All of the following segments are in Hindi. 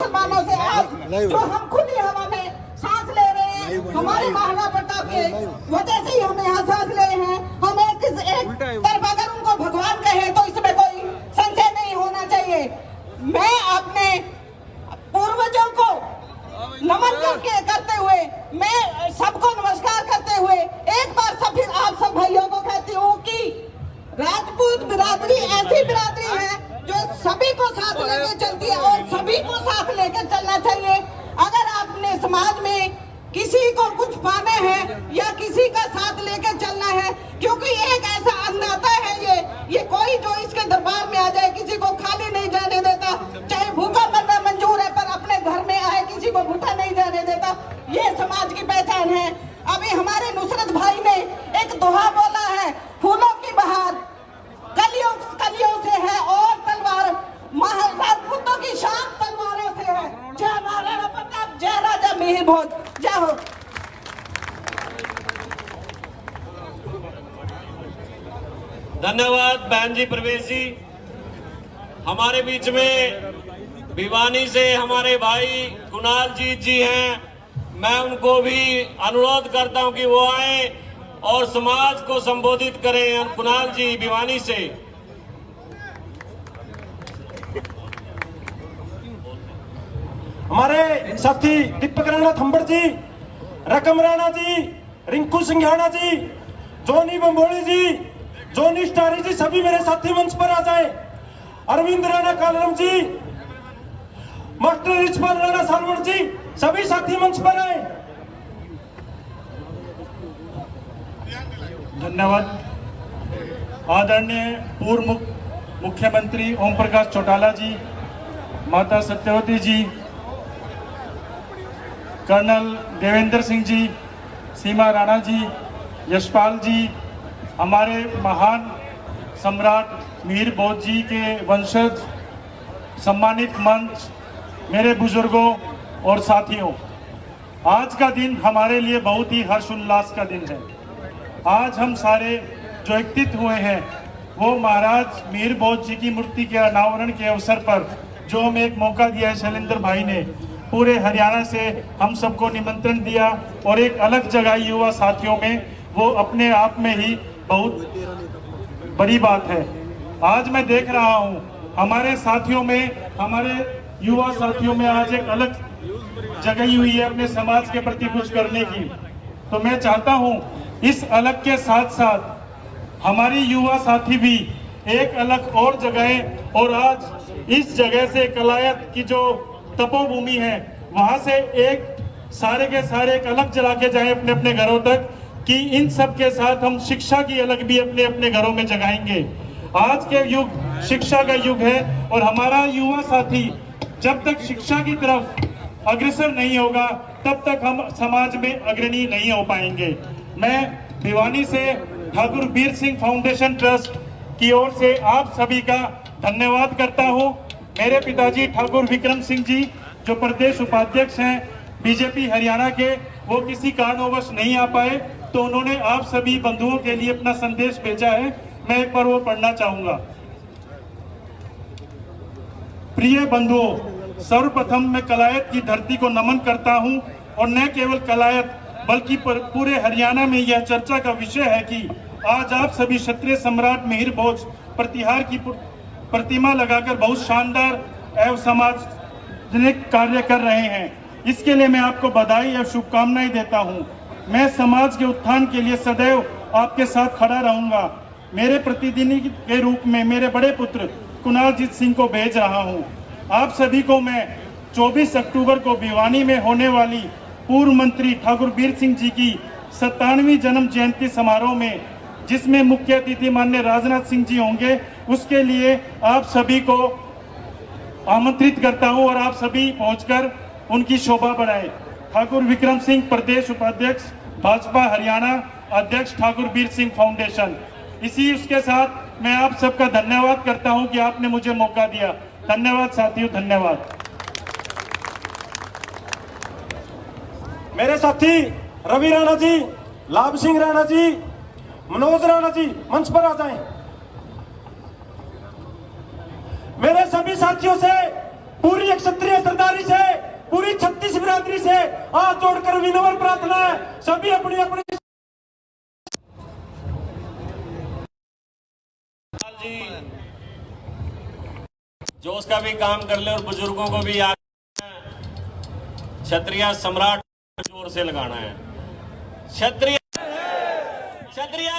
मुसलमानों से आज जो हम खुद ही हवा में सांस ले रहे हैं, हमारे महाराणा प्रताप के वजह से ही हम यहाँ सांस ले रहे हैं। हम एक तरफ अगर उनको भगवान कहे तो इसमें कोई संशय नहीं होना चाहिए। मैं अपने पूर्वजों को नमन करते हुए, मैं सबको नमस्कार करते हुए एक बार सब फिर आप सब भाइयों को कहती हूँ कि राजपूत बिरादरी ऐसी बिरादरी है जो सभी को साथ लेके चलती है और सभी को साथ लेकर चलना चाहिए। अगर आपने समाज में किसी को कुछ पाना है या किसी का साथ लेकर चलना है, क्योंकि एक ऐसा अन्नाता है ये कोई जो इसके दरबार में आ जाए किसी को खाली नहीं जाने देता, चाहे भूखा मरना मंजूर है पर अपने घर में आए किसी को भूखा नहीं जाने देता। ये समाज की पहचान है। अभी हमारे नुसरत भाई ने एक दोहा बोला है, फूलों की बहार कलियों से है और तलवार राजपूतों की शान तलवारों से है। जय महाराणा प्रताप, जय राजा मिहिर भोज, जय हो। धन्यवाद बहन जी, प्रवेश जी। हमारे बीच में भिवानी से हमारे भाई कुणाल जीत जी हैं। मैं उनको भी अनुरोध करता हूं कि वो आए और समाज को संबोधित करें। कुणाल जी भिवानी से। हमारे साथी दीपक राणा थंबड़ जी, रकम राणा जी, रिंकू सिंघाना जी, जोनी बंबोली जी, जोनी स्टारी जी, सभी मेरे साथी मंच पर आ जाए। अरविंद राणा कालरम जी, मास्टर रिचपाल राणा सालवर जी, सभी साथी मंच पर आए। धन्यवाद। आदरणीय पूर्व मुख्यमंत्री ओम प्रकाश चौटाला जी, माता सत्यवती जी, कर्नल देवेंद्र सिंह जी, सीमा राणा जी, यशपाल जी, हमारे महान सम्राट मिहिर भोज जी के वंशज, सम्मानित मंच, मेरे बुजुर्गों और साथियों, आज का दिन हमारे लिए बहुत ही हर्षोल्लास का दिन है। आज हम सारे जो एकत्रित हुए हैं वो महाराज मिहिर भोज जी की मूर्ति के अनावरण के अवसर पर जो हमें एक मौका दिया है शैलेंद्र भाई ने, पूरे हरियाणा से हम सबको निमंत्रण दिया और एक अलग जगह युवा साथियों में, वो अपने आप में ही बहुत बड़ी बात है। आज मैं देख रहा हूँ हमारे साथियों में, हमारे युवा साथियों में आज एक अलग जगह हुई है अपने समाज के प्रति कुछ करने की। तो मैं चाहता हूँ इस अलग के साथ साथ हमारी युवा साथी भी एक अलग और जगह, और आज इस जगह से कलायत की जो तपोभूमि है वहां से एक सारे के सारे एक अलग जला के जाए अपने अपने घरों तक, कि इन सब के साथ हम शिक्षा की अलग भी अपने अपने घरों में जगाएंगे। आज के युग शिक्षा का युग है और हमारा युवा साथी जब तक शिक्षा की तरफ अग्रसर नहीं होगा तब तक हम समाज में अग्रणी नहीं हो पाएंगे। मैं भिवानी से ठाकुर वीर सिंह फाउंडेशन ट्रस्ट की ओर से आप सभी का धन्यवाद करता हूं। मेरे पिताजी ठाकुर विक्रम सिंह जी जो प्रदेश उपाध्यक्ष हैं बीजेपी हरियाणा के, वो किसी कारणवश नहीं आ पाए, तो उन्होंने आप सभी बंधुओं के लिए अपना संदेश भेजा है। मैं एक बार वो पढ़ना चाहूंगा। प्रिय बंधुओं, सर्वप्रथम मैं कलायत की धरती को नमन करता हूं और न केवल कलायत बल्कि पूरे हरियाणा में यह चर्चा का विषय है कि आज आप सभी क्षत्रिय सम्राट मिहिर भोज प्रतिहार की प्रतिमा लगाकर बहुत शानदार एवं सामाजिक कार्य कर रहे हैं। इसके लिए मैं आपको बधाई और शुभकामनाएं देता हूं। मैं समाज के उत्थान के लिए सदैव आपके साथ खड़ा रहूंगा। मेरे प्रतिनिधि के रूप में मेरे बड़े पुत्र कुणालजीत सिंह को भेज रहा हूं। आप सभी को मैं 24 अक्टूबर को भिवानी में होने वाली पूर्व मंत्री ठाकुर वीर सिंह जी की 97वीं जन्म जयंती समारोह में, जिसमें मुख्य अतिथि माननीय राजनाथ सिंह जी होंगे, उसके लिए आप सभी को आमंत्रित करता हूं और आप सभी पहुंचकर उनकी शोभा बढ़ाएं। ठाकुर विक्रम सिंह, प्रदेश उपाध्यक्ष भाजपा हरियाणा, अध्यक्ष ठाकुर वीर सिंह फाउंडेशन। इसी उसके साथ मैं आप सबका धन्यवाद करता हूं कि आपने मुझे मौका दिया। धन्यवाद साथियों, धन्यवाद। मेरे साथी रवि राणा जी, लाभ सिंह राणा जी, मनोज राणा जी मंच पर आ जाएं। मेरे सभी साथियों से पूरी एक क्षत्रिय सरदारी से हाथ जोड़कर विनम्र प्रार्थना है, सभी अपनी अपनी जी जो उसका भी काम कर ले और बुजुर्गों को भी याद, क्षत्रिय सम्राट जोर से लगाना है। क्षत्रिय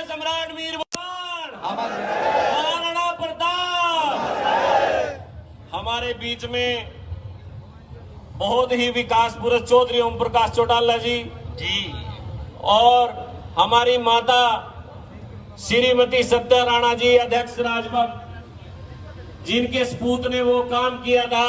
सम्राट वीर महाराणा प्रताप हमारे बीच में बहुत ही विकास पुरुष चौधरी ओम प्रकाश चौटाला जी और हमारी माता श्रीमती सत्या राणा जी अध्यक्ष राजभवन, जिनके सपूत ने वो काम किया था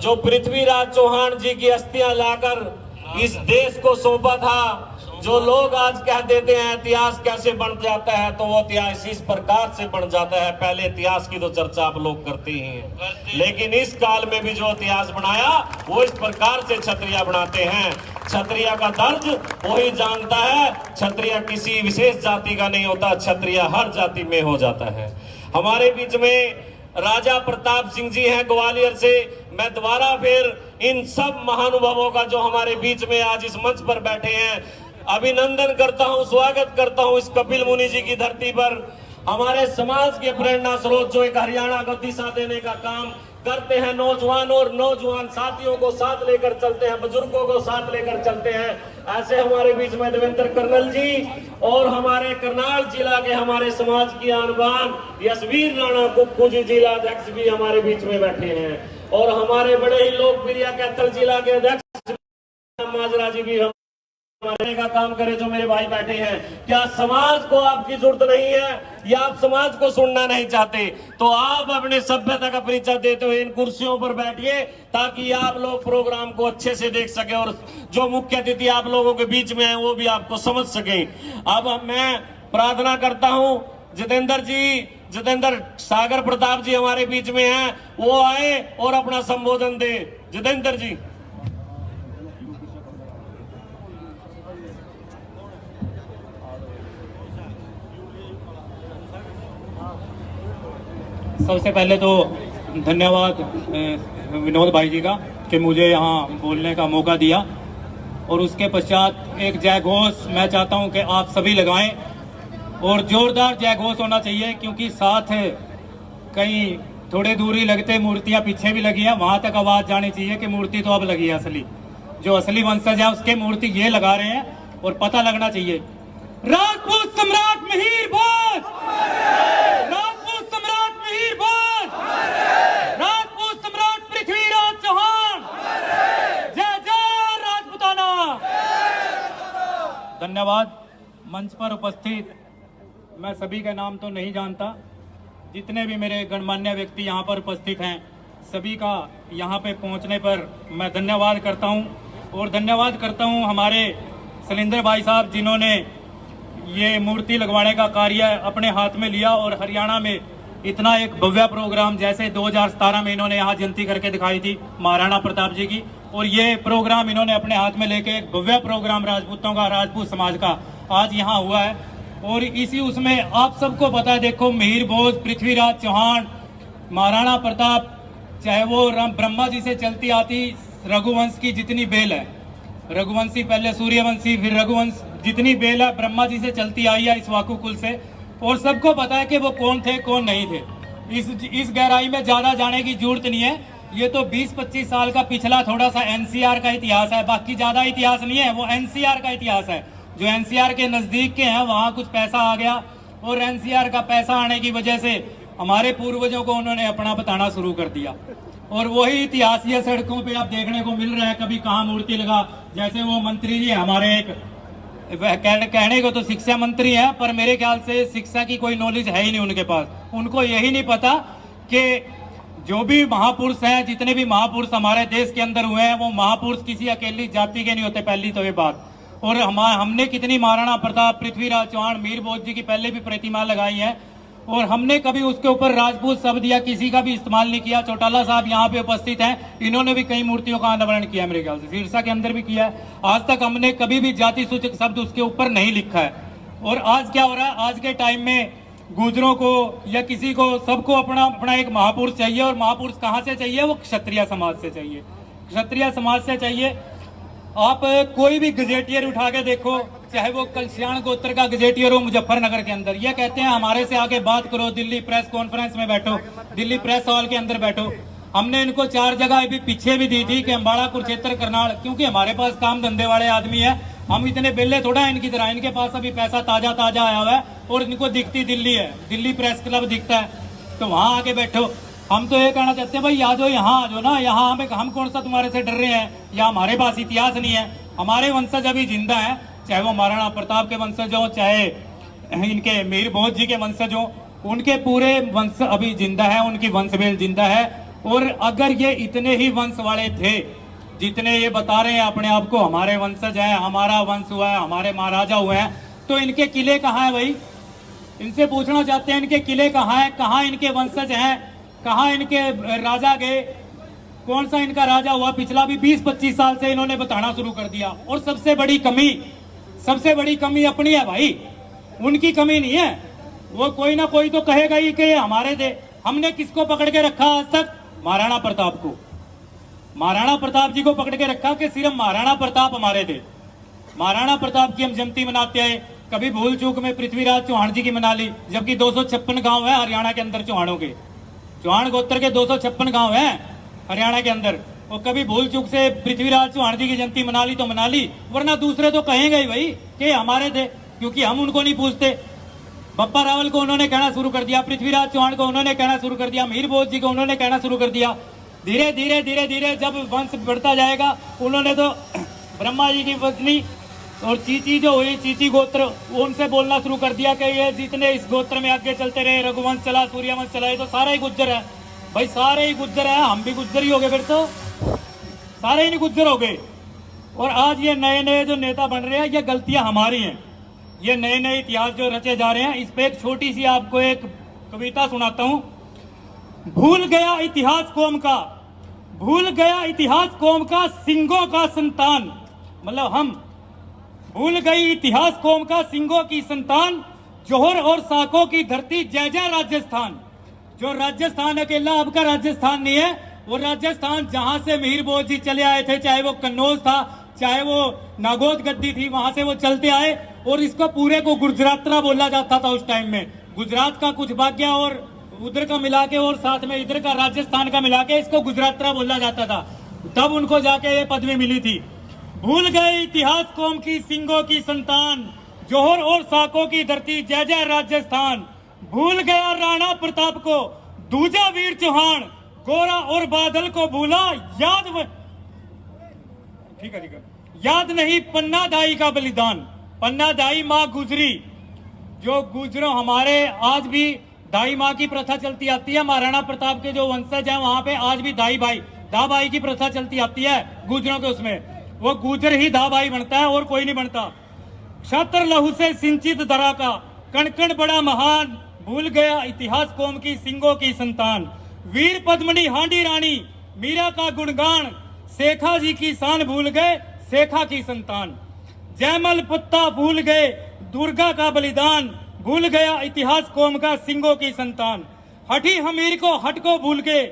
जो पृथ्वीराज चौहान जी की अस्थियां लाकर इस देश को सौंपा था। जो लोग आज कह देते हैं इतिहास कैसे बन जाता है, तो वो इतिहास इस प्रकार से बन जाता है। पहले इतिहास की तो चर्चा आप लोग करते ही हैं, लेकिन इस काल में भी जो इतिहास बनाया वो इस प्रकार से क्षत्रिय बनाते हैं। क्षत्रिय का दर्ज वही जानता है, क्षत्रिय किसी विशेष जाति का नहीं होता, क्षत्रिय हर जाति में हो जाता है। हमारे बीच में राजा प्रताप सिंह जी हैं ग्वालियर से। मैं दोबारा फिर इन सब महानुभावों का जो हमारे बीच में आज इस मंच पर बैठे हैं अभिनंदन करता हूं, स्वागत करता हूं इस कपिल मुनि जी की धरती पर। हमारे समाज के प्रेरणा स्रोत जो एक हरियाणा को दिशा देने का काम करते हैं, नौजवान और नौजवान साथियों को साथ लेकर चलते हैं, बुजुर्गों को साथ लेकर चलते हैं। ऐसे हमारे बीच में देवेंद्र कर्नल जी और हमारे करनाल जिला के हमारे समाज की आन बान यशवीर राणा कुक्कू जी जिला अध्यक्ष भी हमारे बीच में बैठे हैं, और हमारे बड़े ही लोकप्रिय कैथल जिला के अध्यक्ष माजरा जी भी हमारे का काम करे जो मेरे भाई बैठे हैं। क्या समाज को आपकी जरूरत नहीं है या आप समाज को सुनना नहीं चाहते? तो आप अपने सभ्यता का परिचय देते हुए इन कुर्सियों पर बैठिए ताकि आप लोग प्रोग्राम को अच्छे से देख सके और जो मुख्य अतिथि आप लोगों के बीच में है वो भी आपको समझ सके। अब मैं प्रार्थना करता हूं जितेंद्र सागर प्रताप जी हमारे बीच में हैं, वो आए और अपना संबोधन दे। जितेंद्र जी। सबसे पहले तो धन्यवाद विनोद भाई जी का कि मुझे यहाँ बोलने का मौका दिया, और उसके पश्चात एक जय घोष मैं चाहता हूँ कि आप सभी लगाएं, और जोरदार जय घोष होना चाहिए, क्योंकि साथ कहीं थोड़े दूरी लगते मूर्तियाँ पीछे भी लगी हैं, वहाँ तक आवाज़ जानी चाहिए कि मूर्ति तो अब लगी है असली। जो असली वंशज है उसके मूर्ति ये लगा रहे हैं, और पता लगना चाहिए राजपूत सम्राट मिहिर भोज, राजपूत सम्राट मिहिर भोज, राजपूत सम्राट पृथ्वीराज चौहान, जय जय राजपूताना। धन्यवाद। मंच पर उपस्थित मैं सभी का नाम तो नहीं जानता, जितने भी मेरे गणमान्य व्यक्ति यहाँ पर उपस्थित हैं सभी का यहाँ पे पहुँचने पर मैं धन्यवाद करता हूँ, और धन्यवाद करता हूँ हमारे शैलेंद्र भाई साहब जिन्होंने ये मूर्ति लगवाने का कार्य अपने हाथ में लिया, और हरियाणा में इतना एक भव्य प्रोग्राम जैसे 2017 में इन्होंने यहाँ जयंती करके दिखाई थी महाराणा प्रताप जी की, और ये प्रोग्राम इन्होंने अपने हाथ में लेके एक भव्य प्रोग्राम राजपूतों का, राजपूत समाज का आज यहाँ हुआ है। और इसी उसमें आप सबको पता है, देखो मिहिर भोज, पृथ्वीराज चौहान, महाराणा प्रताप, चाहे वो ब्रह्मा जी से चलती आती रघुवंश की जितनी बेल है, रघुवंशी पहले सूर्यवंशी फिर रघुवंश, जितनी बेल है ब्रह्मा जी से चलती आई है इस वाकु कुल से, और सबको पता है कि वो कौन थे कौन नहीं थे। इस गहराई में ज्यादा जाने की जरूरत नहीं है। ये तो 20-25 साल का पिछला थोड़ा सा एनसीआर का इतिहास है, बाकी ज्यादा इतिहास नहीं है, वो एनसीआर का इतिहास है। जो एनसीआर के नजदीक के हैं वहाँ कुछ पैसा आ गया, और एनसीआर का पैसा आने की वजह से हमारे पूर्वजों को उन्होंने अपना बताना शुरू कर दिया, और वही इतिहास ये सड़कों पे आप देखने को मिल रहा है। कभी कहाँ मूर्ति लगा, जैसे वो मंत्री जी हमारे एक कहने को तो शिक्षा मंत्री है, पर मेरे ख्याल से शिक्षा की कोई नॉलेज है ही नहीं उनके पास। उनको यही नहीं पता कि जो भी महापुरुष हैं, जितने भी महापुरुष हमारे देश के अंदर हुए हैं, वो महापुरुष किसी अकेली जाति के नहीं होते, पहली तो ये बात। और हमने कितनी महाराणा प्रताप, पृथ्वीराज चौहान, मीर भोज जी की पहले भी प्रतिमा लगाई है, और हमने कभी उसके ऊपर राजपूत शब्द या किसी का भी इस्तेमाल नहीं किया। चौटाला साहब यहाँ पे उपस्थित हैं, इन्होंने भी कई मूर्तियों का अनावरण किया, मेरे ख्याल से सिरसा के अंदर भी किया है। आज तक हमने कभी भी जाति सूचक शब्द उसके ऊपर नहीं लिखा है। और आज क्या हो रहा है, आज के टाइम में गुजरों को या किसी को, सबको अपना अपना एक महापुरुष चाहिए, और महापुरुष कहाँ से चाहिए, वो क्षत्रिय समाज से चाहिए, क्षत्रिय समाज से चाहिए। आप कोई भी गजेटियर उठा के देखो, चाहे वो कलसियान गोत्र का गजेटियर हो मुजफ्फरनगर के अंदर, ये कहते हैं हमारे से आके बात करो, दिल्ली प्रेस कॉन्फ्रेंस में बैठो, दिल्ली प्रेस हॉल के अंदर बैठो। हमने इनको 4 जगह अभी पीछे भी दी थी कि अम्बाड़ा, कुरुक्षेत्र, करनाल, क्योंकि हमारे पास काम धंधे वाले आदमी है, हम इतने बेले थोड़ा है इनकी तरह। इनके पास अभी पैसा ताजा ताजा आया हुआ है और इनको दिखती दिल्ली है, दिल्ली प्रेस क्लब दिखता है, तो वहां आके बैठो। हम तो ये कहना चाहते हैं भाई आ जाओ, यहाँ आ जाओ ना, यहाँ हम कौन सा तुम्हारे से डर रहे हैं, या हमारे पास इतिहास नहीं है। हमारे वंशज अभी जिंदा है, चाहे वो महाराणा प्रताप के वंशज हो, चाहे इनके मीर भोज जी के वंशज हो, उनके पूरे वंश अभी जिंदा है, उनकी वंशवेल जिंदा है। और अगर ये इतने ही वंश वाले थे जितने ये बता रहे हैं अपने आप को, हमारे वंशज हैं, हमारा वंश हुआ है, हमारे महाराजा हुए हैं, तो इनके किले कहाँ है भाई? इनसे पूछना चाहते हैं इनके किले कहाँ है, कहाँ इनके वंशज हैं, कहाँ इनके राजा गए, कौन सा इनका राजा हुआ पिछला? भी 20-25 साल से इन्होंने बताना शुरू कर दिया। और सबसे बड़ी कमी अपनी है भाई, उनकी कमी नहीं है। वो कोई ना कोई तो कहेगा ही कि हमारे थे। हमने किसको पकड़ के रखा आज तक? महाराणा प्रताप को, महाराणा प्रताप जी को पकड़ के रखा कि सिर्फ महाराणा प्रताप हमारे थे। महाराणा प्रताप की हम जयंती मनाते आए, कभी भूल चूक में पृथ्वीराज चौहान जी की मना ली, जबकि 256 गांव है हरियाणा के अंदर चौहानों के, चौहान गोत्र के 256 गांव हैं हरियाणा के अंदर, और कभी भूल चूक से पृथ्वीराज चौहान जी की जयंती मना ली तो मना ली, वरना दूसरे तो कहेंगे ही भाई कि हमारे थे, क्योंकि हम उनको नहीं पूछते। बप्पा रावल को उन्होंने कहना शुरू कर दिया, पृथ्वीराज चौहान को उन्होंने कहना शुरू कर दिया, मीर भोज जी को उन्होंने कहना शुरू कर दिया। धीरे धीरे जब वंश बढ़ता जाएगा, उन्होंने तो ब्रह्मा जी की पत्नी और चीची जो हुई, चीची गोत्र, उनसे बोलना शुरू कर दिया कि ये जितने इस गोत्र में आगे चलते रहे, रघुवंश चला, सूर्यवंश चला, ये तो सारा ही गुज्जर है भाई, सारे ही गुज्जर है, हम भी गुज्जर ही हो गए, फिर तो सारे ही गुज्जर हो गए। और आज ये नए नए जो नेता बन रहे हैं, ये गलतियां हमारी हैं, ये नए नए इतिहास जो रचे जा रहे हैं। इस पे एक छोटी सी आपको एक कविता सुनाता हूं। भूल गया इतिहास कौम का, भूल गया इतिहास कौम का, सिंगों का संतान, मतलब हम भूल गई इतिहास कौम का, सिंगों की संतान, जोहर और साकों की धरती, जय जय राजस्थान। जो राजस्थान अकेला आपका राजस्थान नहीं है, वो राजस्थान जहां से मीर भोज जी चले आए थे, चाहे वो कन्नौज था, चाहे वो नागौद गद्दी थी, वहां से वो चलते आए, और इसको पूरे को गुजरातरा बोला जाता था उस टाइम में। गुजरात का कुछ भाग्य और उधर का मिला के और साथ में इधर का राजस्थान का मिला के इसको गुजरातरा बोला जाता था, तब उनको जाके ये पदवी मिली थी। भूल गए इतिहास कौम की, सिंगों की संतान, जोहर और साकों की धरती, जय जय राजस्थान। भूल गया राणा प्रताप को, दूजा वीर चौहान, गोरा और बादल को भूला, ठीक है, याद नहीं पन्ना दाई का बलिदान। पन्ना दाई माँ गुजरी, जो गुजरों हमारे आज भी दाई माँ की प्रथा चलती आती है। महाराणा प्रताप के जो वंशज हैं वहां पे आज भी दाई भाई, दा भाई की प्रथा चलती आती है गुजरों के, उसमें वो गुजर ही दा भाई बनता है और कोई नहीं बनता। क्षत्र लहू से सिंचित धरा का, कण कण बड़ा महान, भूल गया इतिहास कौम की, सिंगों की संतान। वीर पद्मनी हांडी रानी, मीरा का गुणगान, शेखा जी की शान भूल गए, शेखा की संतान। जयमल पत्ता भूल गए, दुर्गा का बलिदान, भूल गया इतिहास कौम का, सिंगों की संतान। हठी हमीर को हट को भूल गए,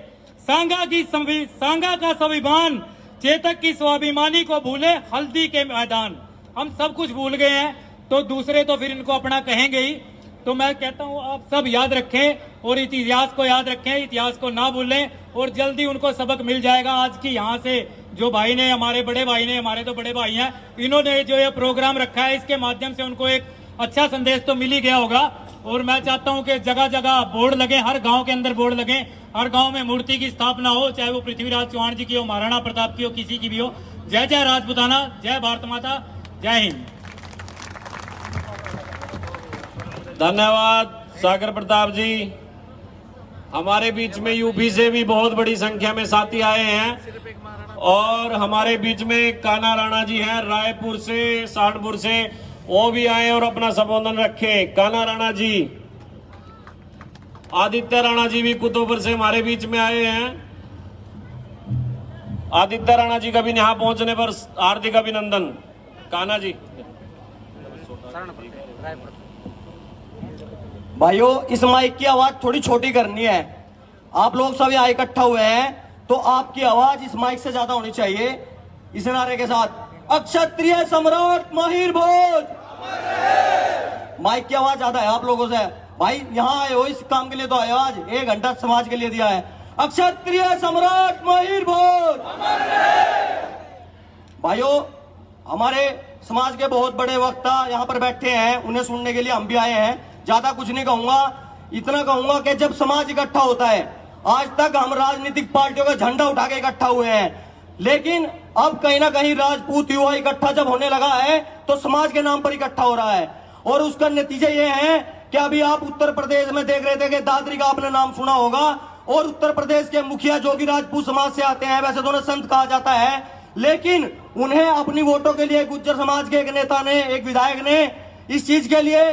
सांगा का स्वाभिमान, चेतक की स्वाभिमानी को भूले, हल्दी के मैदान। हम सब कुछ भूल गए हैं, तो दूसरे तो फिर इनको अपना कहेंगे ही। तो मैं कहता हूं आप सब याद रखें और इतिहास को याद रखें, इतिहास को ना भूलें, और जल्दी उनको सबक मिल जाएगा। आज की यहाँ से जो भाई ने, हमारे बड़े भाई ने, हमारे तो बड़े भाई हैं, इन्होंने जो ये प्रोग्राम रखा है, इसके माध्यम से उनको एक अच्छा संदेश तो मिल ही गया होगा। और मैं चाहता हूं कि जगह जगह बोर्ड लगे, हर गांव के अंदर बोर्ड लगे, हर गांव में मूर्ति की स्थापना हो, चाहे वो पृथ्वीराज चौहान जी की हो, महाराणा प्रताप की हो, किसी की भी हो। जय जय राजपूताना, जय भारत माता, जय हिंद। धन्यवाद सागर प्रताप जी। हमारे बीच में यूपी से भी बहुत बड़ी संख्या में साथी आए हैं, और हमारे बीच में कान्हा राणा जी हैं रायपुर से, सहारनपुर से, वो भी आए और अपना संबोधन रखे। कान्हा राणा जी, आदित्य राणा जी भी कुतुबपुर से हमारे बीच में आए हैं। आदित्य राणा जी का भी यहाँ पहुंचने पर हार्दिक अभिनंदन। कान्हा जी। भाइयों, इस माइक की आवाज थोड़ी छोटी करनी है। आप लोग सब यहाँ इकट्ठा हुए हैं, तो आपकी आवाज इस माइक से ज्यादा होनी चाहिए। इस नारे के साथ अक्षत्रिय सम्राट महिर भोज। माइक की आवाज ज्यादा है आप लोगों से भाई, यहाँ आए हो इस काम के लिए तो आए हो, आज 1 घंटा समाज के लिए दिया है। अक्षत्रिय सम्राट महिर भोज। भाइयों, हमारे समाज के बहुत बड़े वक्ता यहाँ पर बैठे हैं, उन्हें सुनने के लिए हम भी आए हैं। ज्यादा कुछ नहीं कहूंगा, इतना कहूंगा कि जब समाज इकट्ठा होता है, आज तक हम राजनीतिक पार्टियों का झंडा उठा के इकट्ठा हुए हैं, लेकिन अब कहीं ना कहीं राजपूत युवा इकट्ठा जब होने लगा है तो समाज के नाम पर इकट्ठा हो रहा है। और उसका नतीजा ये है कि अभी आप उत्तर प्रदेश में देख रहे थे कि दादरी का आपने नाम सुना होगा, और उत्तर प्रदेश के मुखिया जो कि राजपूत समाज से आते हैं, वैसे तो उन्हें संत कहा जाता है, लेकिन उन्हें अपनी वोटों के लिए गुज्जर समाज के एक नेता ने, एक विधायक ने इस चीज के लिए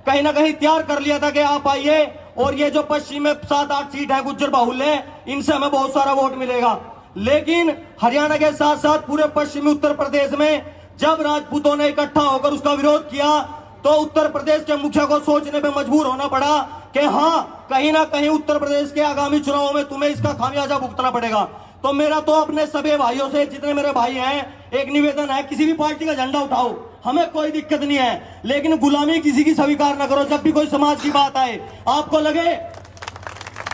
कहीं ना कहीं तैयार कर लिया था कि आप आइए और ये जो पश्चिम में 7-8 सीट है गुज्जर बाहुल्य, इनसे हमें बहुत सारा वोट मिलेगा। लेकिन हरियाणा के साथ साथ पूरे पश्चिमी उत्तर प्रदेश में जब राजपूतों ने इकट्ठा होकर उसका विरोध किया तो उत्तर प्रदेश के मुखिया को सोचने पे मजबूर होना पड़ा कि हाँ, कहीं ना कहीं उत्तर प्रदेश के आगामी चुनावों में तुम्हें इसका खामियाजा भुगतना पड़ेगा। तो मेरा तो अपने सभी भाइयों से, जितने मेरे भाई हैं, एक निवेदन है, किसी भी पार्टी का झंडा उठाओ, हमें कोई दिक्कत नहीं है, लेकिन गुलामी किसी की स्वीकार न करो। जब भी कोई समाज की बात आए,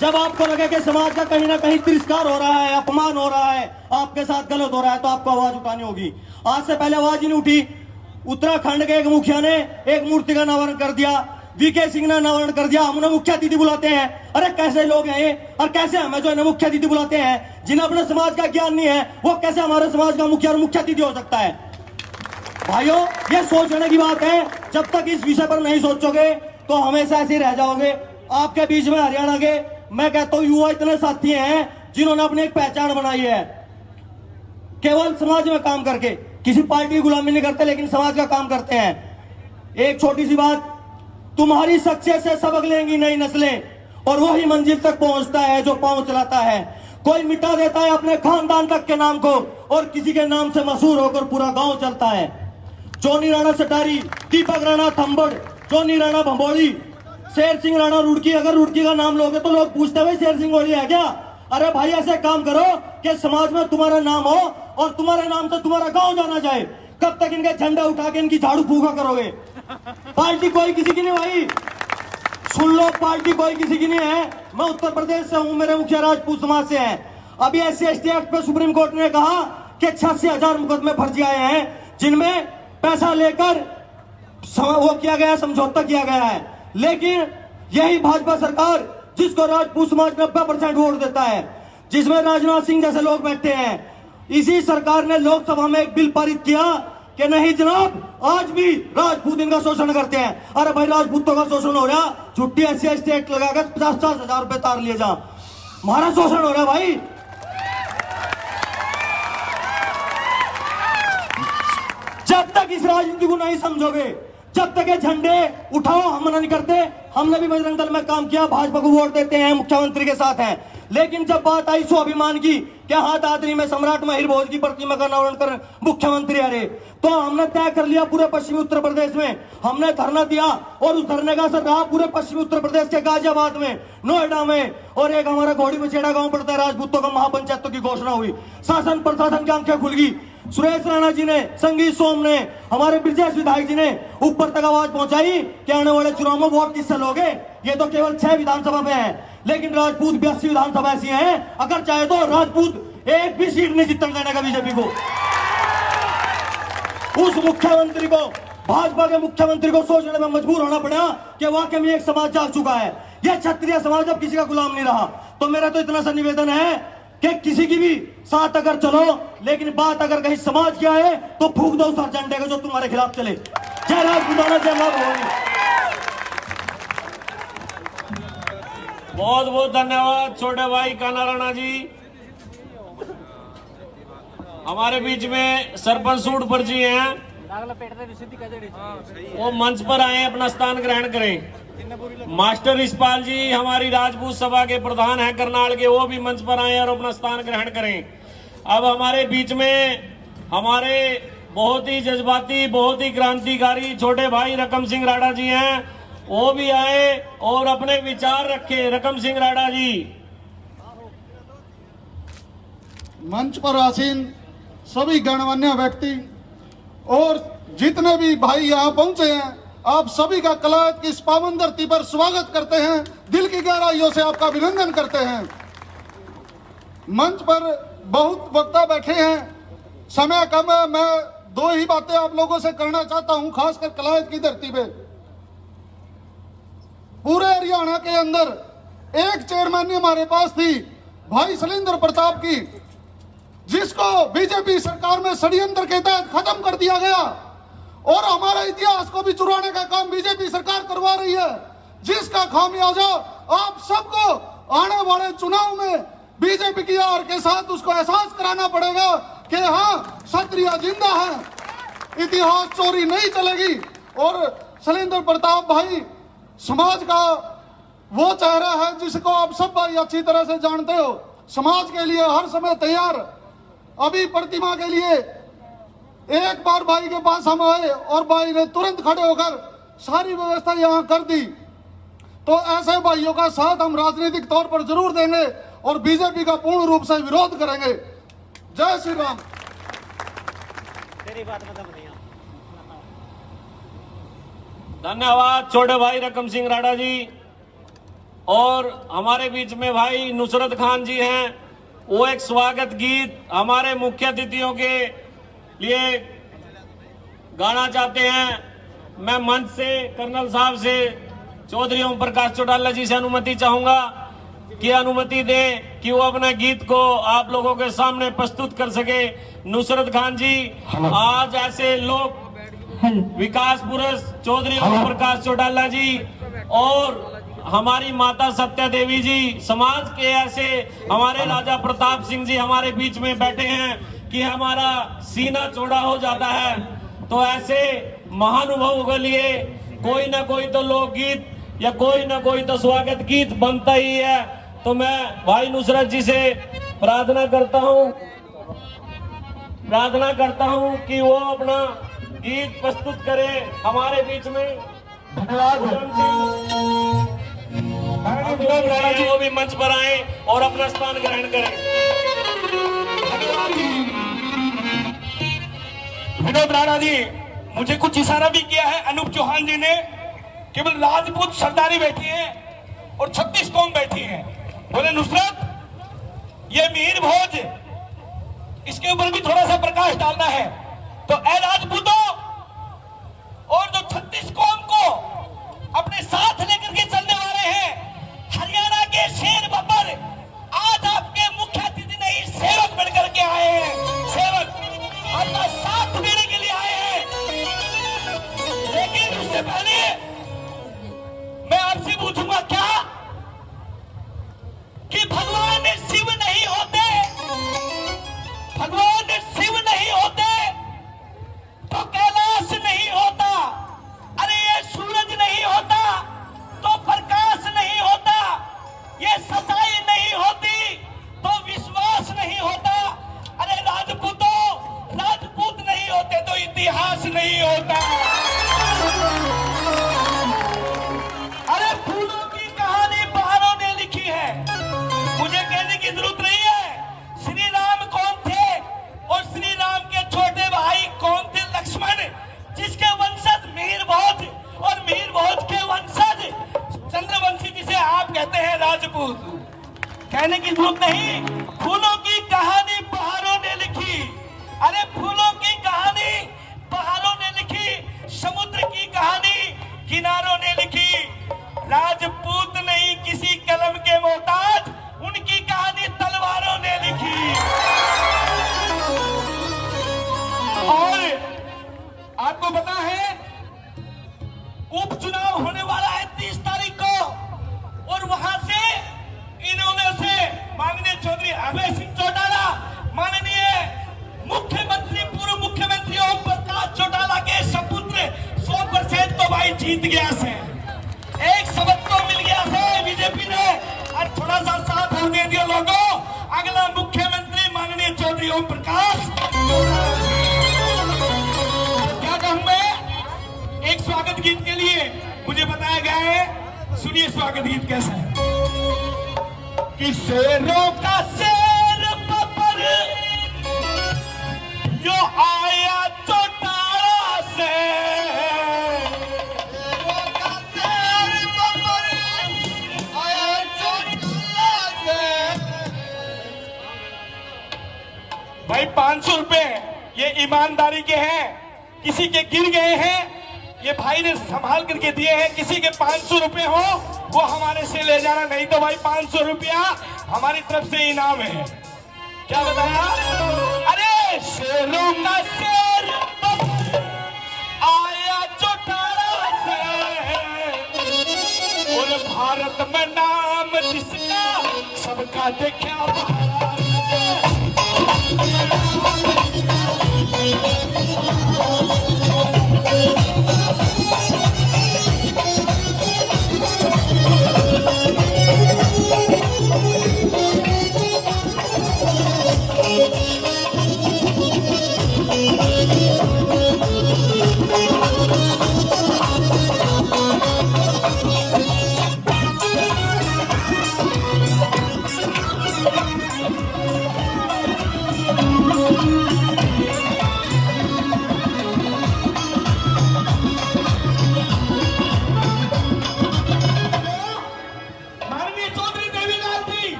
जब आपको लगे कि समाज का कहीं ना कहीं तिरस्कार हो रहा है, अपमान हो रहा है, आपके साथ गलत हो रहा है, तो आपको आवाज उठानी होगी। आज से पहले आवाज ही नहीं उठी। उत्तराखंड के एक मुखिया ने एक मूर्ति का अनावरण कर दिया, वीके सिंह ने अनावरण कर दिया, हम उन्हें मुख्य अतिथि बुलाते हैं। अरे कैसे लोग हैं ये, और कैसे हमें जो है मुख्य अतिथि बुलाते हैं, जिन्हें अपने समाज का ज्ञान नहीं है, वो कैसे हमारे समाज का मुखिया और मुख्य अतिथि हो सकता है? भाइयों, ये सोचने की बात है। जब तक इस विषय पर नहीं सोचोगे तो हमेशा ऐसे ही रह जाओगे। आपके बीच में हरियाणा के, मैं कहता हूं, युवा इतने साथी हैं जिन्होंने अपनी एक पहचान बनाई है, केवल समाज में काम करके। किसी पार्टी की गुलामी नहीं करते, लेकिन समाज का काम करते हैं। एक छोटी सी बात, तुम्हारी सक्सेस से सबक लेंगी नई नस्लें, और वही मंजिल तक पहुंचता है जो पांव चलाता है। कोई मिटा देता है अपने खानदान तक के नाम को, और किसी के नाम से मशहूर होकर पूरा गांव चलता है। जोनी राणा सटारी, दीपक राणा थंबड़, जोनी राणा भंबोली, शेर सिंह राणा रुड़की। अगर रुड़की का नाम लोगे तो लोग पूछते हैं शेर सिंह गोली है क्या? अरे भाई, ऐसे काम करो कि समाज में तुम्हारा नाम हो और तुम्हारे नाम से तुम्हारा गांव जाना जाए। कब तक इनके झंडा उठा के इनकी झाड़ू फूका करोगे? पार्टी कोई किसी की नहीं भाई, सुन लो, पार्टी कोई किसी की नहीं है। मैं उत्तर प्रदेश से हूं, मेरे मुखिया राजपूत समाज से हैं। अभी SC/ST एक्ट पे सुप्रीम कोर्ट ने कहा कि 86,000 मुकदमे फर्जी आए हैं, जिनमें पैसा लेकर वो किया गया, समझौता किया गया है। लेकिन यही भाजपा सरकार, जिसको राजपूत समाज 90% वोट देता है, जिसमें राजनाथ सिंह जैसे लोग बैठे हैं, इसी सरकार ने लोकसभा में एक बिल पारित किया कि नहीं जनाब, आज भी राजपूत इनका शोषण करते हैं। अरे भाई, राजपूतों का शोषण हो रहा, छुट्टी SC/ST एक्ट लगाकर 50,000 रुपए तार लिए जा, हमारा शोषण हो रहा है भाई। जब तक इस राजनीति को नहीं समझोगे, जब तक ये झंडे उठाओ, हम मना नहीं करते, हमने भी बजरंग दल में काम किया, भाजपा को वोट देते हैं, मुख्यमंत्री के साथ हैं। लेकिन जब बात आई स्वाभिमान की कि हाँ, दादरी में सम्राट महिर भोज की प्रतिमा का अनावरण कर मुख्यमंत्री आ रहे, तो हमने तय कर लिया पूरे पश्चिमी उत्तर प्रदेश में, हमने धरना दिया, और उस धरने का असर रहा पूरे पश्चिमी उत्तर प्रदेश के गाजियाबाद में, नोएडा में, और एक हमारा घोड़ी मछेड़ा गांव पड़ता है, राजपूतों का महापंचायतों की घोषणा हुई। शासन प्रशासन की आंखें खुल गई। सुरेश राणा जी ने, संगीत सोम ने, हमारे ब्रजेश विधायक जी ने ऊपर तक आवाज पहुंचाई कि आने वाले चुनाव में वोट किससे लोगे? ये तो केवल 6 विधानसभा में है, लेकिन राजपूत 82 विधानसभा ऐसी हैं, अगर चाहे तो राजपूत एक भी सीट नहीं जीतने देने का बीजेपी को। उस मुख्यमंत्री को, भाजपा के मुख्यमंत्री को सोचने में मजबूर होना पड़ा कि वाकई में एक समाज जाग चुका है, यह क्षत्रिय समाज अब किसी का गुलाम नहीं रहा। तो मेरा तो इतना सा निवेदन है कि किसी की भी साथ अगर चलो, लेकिन बात अगर कहीं समाज की आए तो फूक दो उस झंडे को जो तुम्हारे खिलाफ चले। जय राजपूताना, जय मां भवानी। बहुत बहुत धन्यवाद छोटे भाई कान्हा राणा जी। हमारे बीच में सरपंच सूटपुर जी हैं, वो मंच पर आए, अपना स्थान ग्रहण करें। मास्टर यशपाल जी हमारी राजपूत सभा के प्रधान हैं करनाल के, वो भी मंच पर आए और अपना स्थान ग्रहण करें। अब हमारे बीच में हमारे बहुत ही जज्बाती, बहुत ही क्रांतिकारी छोटे भाई रकम सिंह राणा जी हैं, वो भी आए और अपने विचार रखे। रकम सिंह राणा जी। मंच पर आसीन सभी गणमान्य व्यक्ति, और जितने भी भाई यहाँ पहुंचे हैं, आप सभी का कलायत की इस पावन धरती पर स्वागत करते हैं, दिल की गहराइयों से आपका अभिनंदन करते हैं। मंच पर बहुत वक्ता बैठे हैं, समय कम है, मैं 2 ही बातें आप लोगों से करना चाहता हूं, खासकर कलायत की धरती पे। पूरे हरियाणा के अंदर एक चेयरमैन हमारे पास थी, भाई शैलेंद्र प्रताप की, जिसको बीजेपी सरकार में षड्यंत्र के तहत खत्म कर दिया गया और हमारे इतिहास को भी चुराने का काम बीजेपी सरकार करवा रही है, जिसका खामियाजा आप सबको आने वाले चुनाव में बीजेपी की हार के साथ उसको एहसास कराना पड़ेगा कि हाँ, क्षत्रिय जिंदा है, इतिहास चोरी नहीं चलेगी। और शैलेंद्र प्रताप भाई समाज का वो चेहरा है जिसको आप सब भाई अच्छी तरह से जानते हो, समाज के लिए हर समय तैयार। अभी प्रतिमा के लिए एक बार भाई के पास हम आए और भाई ने तुरंत खड़े होकर सारी व्यवस्था यहाँ कर दी। तो ऐसे भाइयों का साथ हम राजनीतिक तौर पर जरूर देंगे और बीजेपी का पूर्ण रूप से विरोध करेंगे। जय श्री राम। धन्यवाद छोटे भाई रकम सिंह राणा जी। और हमारे बीच में भाई नुसरत खान जी हैं, वो एक स्वागत गीत हमारे मुख्य अतिथियों के लिए गाना चाहते हैं। मैं मंच से कर्नल साहब से चौधरी ओम प्रकाश चौटाला जी से अनुमति चाहूंगा कि अनुमति दें कि वो अपने गीत को आप लोगों के सामने प्रस्तुत कर सके। नुसरत खान जी, आज ऐसे लोग विकास पुरुष चौधरी ओम प्रकाश चौटाला जी और हमारी माता सत्या देवी जी, समाज के ऐसे हमारे राजा प्रताप सिंह जी हमारे बीच में बैठे हैं कि हमारा सीना चौड़ा हो जाता है। तो ऐसे महानुभावों के लिए कोई ना कोई तो लोकगीत या कोई ना कोई तो स्वागत गीत बनता ही है। तो मैं भाई नुसरत जी से प्रार्थना करता हूं कि वो अपना गीत प्रस्तुत करे हमारे बीच में। वो भी मंच पर आए और अपना स्थान ग्रहण करें। विनोद राणा जी, मुझे कुछ इशारा भी किया है अनूप चौहान जी ने, केवल राजपूत सरदारी बैठी है और 36 कौम बैठी है। बोले नुसरत, ये मीर भोज, इसके ऊपर भी थोड़ा सा प्रकाश डालना है। तो ए राजपूतों और जो 36 कौम को अपने साथ लेकर के चलने वाले हैं, हरियाणा के शेर बब्बर, आज आपके मुख्य अतिथि नहीं सेवक बनकर के आए हैं। सेवक अपना साथ देने के लिए आए हैं। लेकिन उससे पहले मैं आपसे पूछूंगा क्या कि भगवान शिव नहीं होते, भगवान शिव नहीं होते तो कैलाश नहीं होता, अरे ये सूरज नहीं होता तो प्रकाश नहीं होता, ये सच्चाई नहीं होती तो विश्वास नहीं होता, अरे राजपूतों, राजपूत नहीं होते तो इतिहास नहीं होता। अरे फूलों की कहानी पहाड़ों ने लिखी है, मुझे कहने की जरूरत नहीं है। श्री राम कौन थे और श्री राम के छोटे भाई कौन थे? लक्ष्मण, जिसके वंशज मीर भोज और मीर भोज के वंशज चंद्रवंशी, जिसे आप कहते हैं राजपूत। कहने की जरूरत नहीं, फूलों की कहानी पहाड़ों ने लिखी। अरे फूलों की कहानी पहाड़ों ने लिखी, समुद्र की कहानी किनारों ने लिखी। राजपूत नहीं किसी कलम के मोहताज, उनकी कहानी तलवारों ने लिखी। और आपको पता है उपचुनाव होने वाला है 30 तारीख को, और वहां से इन्होंने से माननीय चौधरी अभय सिंह चौटाला, माननीय मुख्यमंत्री, पूर्व मुख्यमंत्री ओम प्रकाश चौटाला के सपुत्र 100% तो भाई जीत गया से, एक सबक तो मिल गया से बीजेपी ने। और थोड़ा सा साथ हम दे दियो लोगों, अगला मुख्यमंत्री माननीय चौधरी ओम प्रकाश। क्या कहूं मैं एक स्वागत गीत के लिए, मुझे बताया गया है, सुनिए स्वागत गीत कैसा है। कि शेरों का शेर बब्बर यो आया चौटाला, 500 रुपए ये ईमानदारी के हैं, किसी के गिर गए हैं, ये भाई ने संभाल करके दिए हैं। किसी के 500 रुपए हो वो हमारे से ले जाना, नहीं तो भाई 500 रुपया हमारी तरफ से इनाम है। क्या बताया? अरे शेरों का शेर आया चौटाला से, और भारत में नाम जिसका सबका देखा भारत।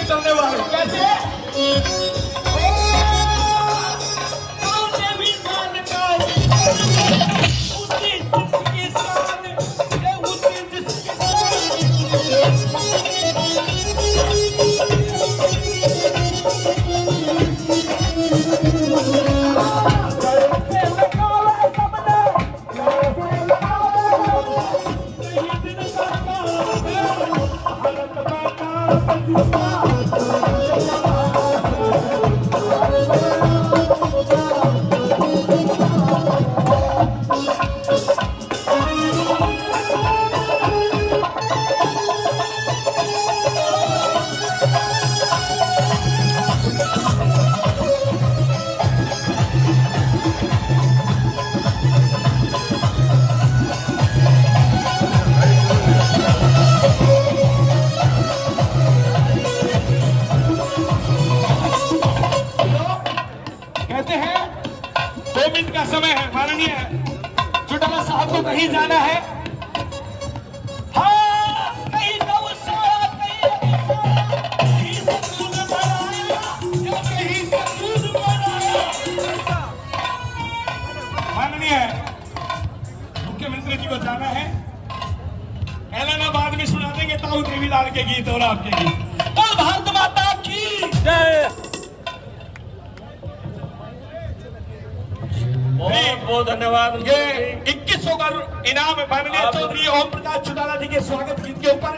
चलने वाले कैसे कहीं जाना है, हाँ कहीं गौशाला, कहीं दूध बनाया, कहीं दूध बनाया। माननीय मुख्यमंत्री जी को जाना है, ऐलानाबाद में सुना देंगे ताऊ देवीलाल के गीत और आपके गीत। बोल भारत माता की जय। बहुत बहुत धन्यवाद। ये 2100 का इनाम है माननीय चौधरी ओम प्रकाश चौटाला जी के स्वागत गीत के ऊपर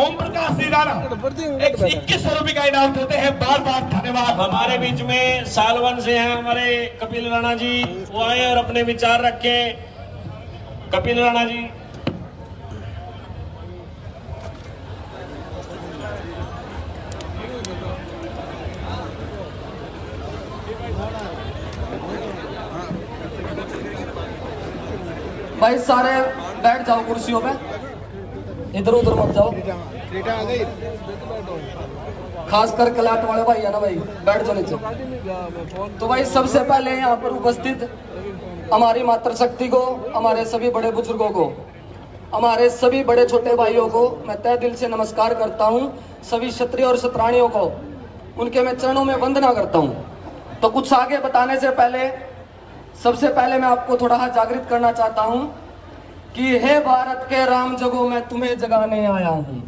ओम प्रकाश जी राणा 2100 रुपए का इनाम देते हैं। बार बार धन्यवाद। हमारे बीच में सालवन से हैं हमारे कपिल राणा जी, वो आए और अपने विचार रखे। कपिल राणा जी। भाई सारे बैठ जाओ कुर्सियों पे, इधर उधर मत जाओ। खासकर कलाट वाले भाई है ना भाई, बैठ जाओ नीचे। तो भाई सबसे पहले यहाँ पर उपस्थित हमारी मातृशक्ति को, हमारे सभी बड़े बुजुर्गों को, हमारे सभी बड़े छोटे भाइयों को मैं तहे दिल से नमस्कार करता हूँ। सभी क्षत्रिय और क्षत्राणियों को उनके मैं चरणों में वंदना करता हूँ। तो कुछ आगे बताने से पहले सबसे पहले मैं आपको थोड़ा जागृत करना चाहता हूं कि हे भारत के राम जगो मैं तुम्हें जगाने आया हूं,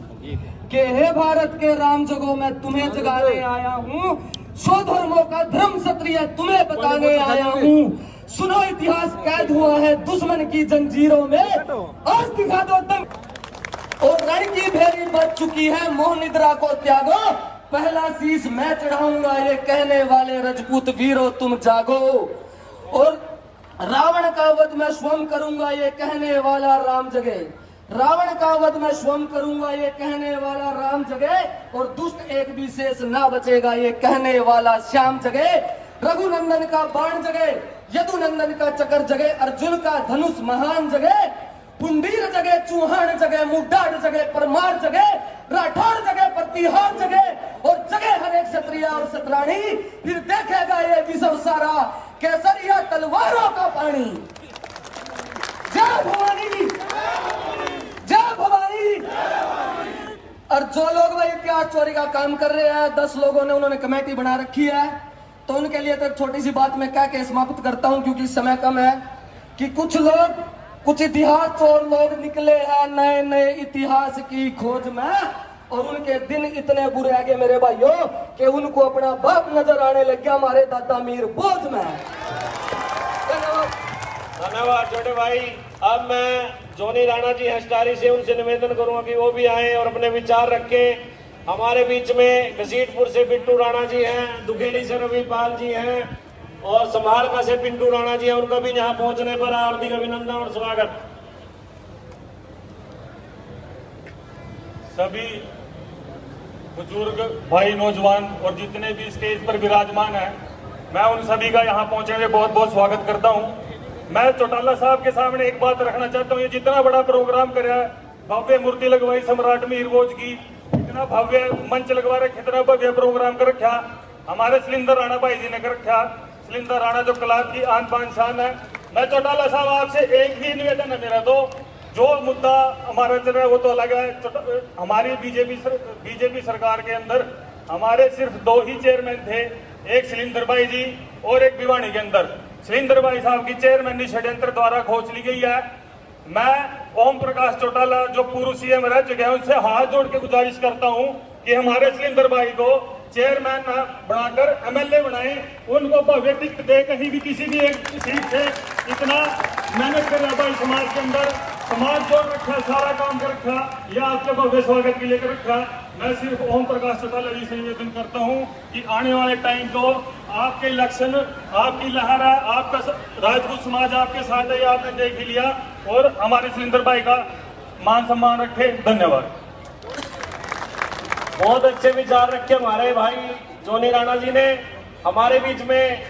कि हे भारत के राम जगो मैं तुम्हें जगाने आया हूं, सौ धर्मों का धर्म क्षत्रिय तुम्हें बताने आया हूं। सुनो इतिहास कैद हुआ है दुश्मन की जंजीरों में, आज दिखा दो दम। और रण की भेरी बच चुकी है, मोह निद्रा को त्यागो, पहला शीश मैं चढ़ाऊंगा ये कहने वाले रजपूत वीरों तुम जागो। और रावण का वध मैं स्वयं करूंगा ये कहने वाला राम जगे, रावण का वध मैं स्वयं करूंगा ये कहने वाला राम जगे, और दुष्ट एक भी शेष ना बचेगा ये कहने वाला श्याम जगे। रघुनंदन का बाण जगे, यदुनंदन का चक्र जगे, अर्जुन का धनुष महान जगे, पुंडीर जगे, चूहान जगे, मुड्डाड़ जगे, परमार जगे, राठौर जगे, प्रतिहार जगे, और जगे हर एक क्षत्रिय और क्षत्राणी। फिर देखेगा ये विश्व सारा केसरिया तलवारों का पानी। जय भवानी, जय भवानी। और जो लोग भाई इतिहास चोरी का काम कर रहे हैं, 10 लोगों ने उन्होंने कमेटी बना रखी है, तो उनके लिए तो एक छोटी सी बात मैं कह के समाप्त करता हूं, क्योंकि समय कम है, कि कुछ लोग, कुछ इतिहास चोर लोग निकले हैं नए नए इतिहास की खोज में, और उनके दिन इतने बुरे आ गए मेरे भाइयों कि उनको अपना बाप नजर आने लग गया हमारे दादा मीर बोझ में। धन्यवाद छोटे भाई। अब मैं जोनी राणा जी हस्टारी से उनसे निवेदन करूंगा कि वो भी आए और अपने विचार रखें। हमारे बीच में घसीटपुर से बिट्टू राणा जी हैं, दुखेड़ी से रविपाल जी हैं और समालका से पिंटू राणा जी हैं। उनका भी यहाँ पहुंचने पर हार्दिक अभिनंदन और स्वागत। सभी बुजुर्ग भाई, नौजवान और जितने भी स्टेज पर विराजमान हैं, मैं उन सभी का यहाँ पहुंचने में बहुत बहुत स्वागत करता हूँ। मैं चौटाला साहब के सामने एक बात रखना चाहता हूँ, ये जितना बड़ा प्रोग्राम कराया, भव्य मूर्ति लगवाई सम्राट मीर बोझ की, इतना भव्य मंच लगवा रखे, इतना भव्य प्रोग्राम कर रखा हमारे सलिंदर राणा भाई जी ने कर रखा। सलिंदर राणा जो क्लास की आन बान शान है। मैं चौटाला साहब आपसे एक ही निवेदन है मेरा, तो जो मुद्दा हमारा चल रहा है वो तो अलग है। हमारी बीजेपी सरकार के अंदर हमारे सिर्फ 2 ही चेयरमैन थे, एक सलिंदर भाई जी और एक भिवानी के अंदर। सलिंदर भाई साहब की चेयरमैनी षड्यंत्र द्वारा खोज ली गई है। मैं ओम प्रकाश चौटाला जो पूर्व सीएम रह चुके हैं उनसे हाथ जोड़ के गुजारिश करता हूं कि हमारे सलिंदर भाई को चेयरमैन बनाकर एमएलए बनाएं, उनको भव्य टिकट दे, कहीं भी किसी भी एक सीट से। इतना मेहनत कर रहा भाई समाज के अंदर, समाज जोड़ रखा, सारा काम कर रखा, यह आपके भव्य स्वागत के लिए कर रखा। मैं सिर्फ ओम प्रकाश चौटाला जी से निवेदन करता हूं कि आने वाले टाइम को आपके इलेक्शन, आपकी लहर है, आपका राजपूत समाज आपके साथ है, आपने देख ही लिया, और हमारे सलिंदर भाई का मान सम्मान रखे। धन्यवाद। बहुत अच्छे विचार रखे हमारे भाई जोनी राणा जी ने। हमारे बीच में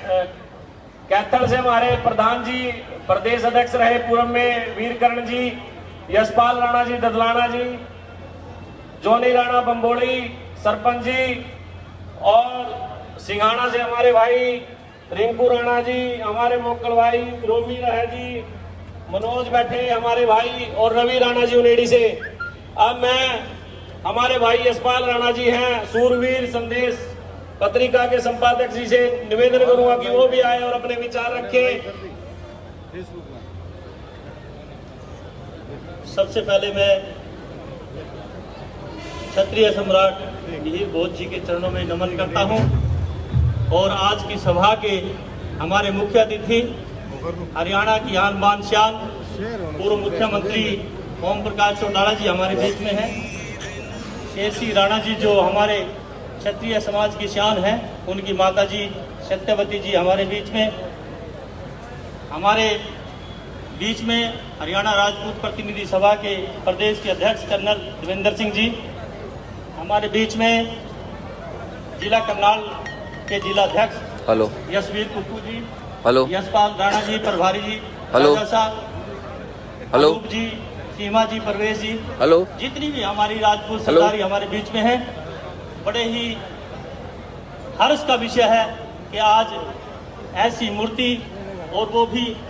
कैथल से हमारे प्रधान जी, प्रदेश अध्यक्ष रहे पूर्व में वीरकरण जी, यशपाल राणा जी ददलाना जी, जोनी राणा बंबोड़ी सरपंच जी, और सिंघाना से हमारे भाई रिंकू राणा जी, हमारे मोकल भाई रोमी रहे जी, मनोज बैठे हमारे भाई, और रवि राणा जी उनेडी से। अब मैं हमारे भाई यशपाल राणा जी हैं, सूरवीर संदेश पत्रिका के संपादक जी से निवेदन करूंगा कि वो भी आए और अपने विचार रखें। सबसे पहले मैं क्षत्रिय सम्राट मीर बोझ जी के चरणों में नमन करता हूं, और आज की सभा के हमारे मुख्य अतिथि हरियाणा की आन बान शान पूर्व मुख्यमंत्री ओम प्रकाश चौटाला जी हमारे बीच में हैं। शेर सिंह राणा जी जो हमारे क्षत्रिय समाज की शान है, उनकी माता जी सत्यवती जी हमारे बीच में। हमारे बीच में हरियाणा राजपूत प्रतिनिधि सभा के प्रदेश के अध्यक्ष कर्नल देवेंद्र सिंह जी, हमारे बीच में जिला करनाल के जिला अध्यक्ष हेलो यशवीर कुक्कू जी, हेलो यशपाल राणा जी, प्रभारी जी, हेलो हेलो जी, सीमा जी, परवेश जी, हेलो, जितनी भी हमारी राजपूत सरदारी हमारे बीच में है। बड़े ही हर्ष का विषय है कि आज ऐसी मूर्ति, और वो भी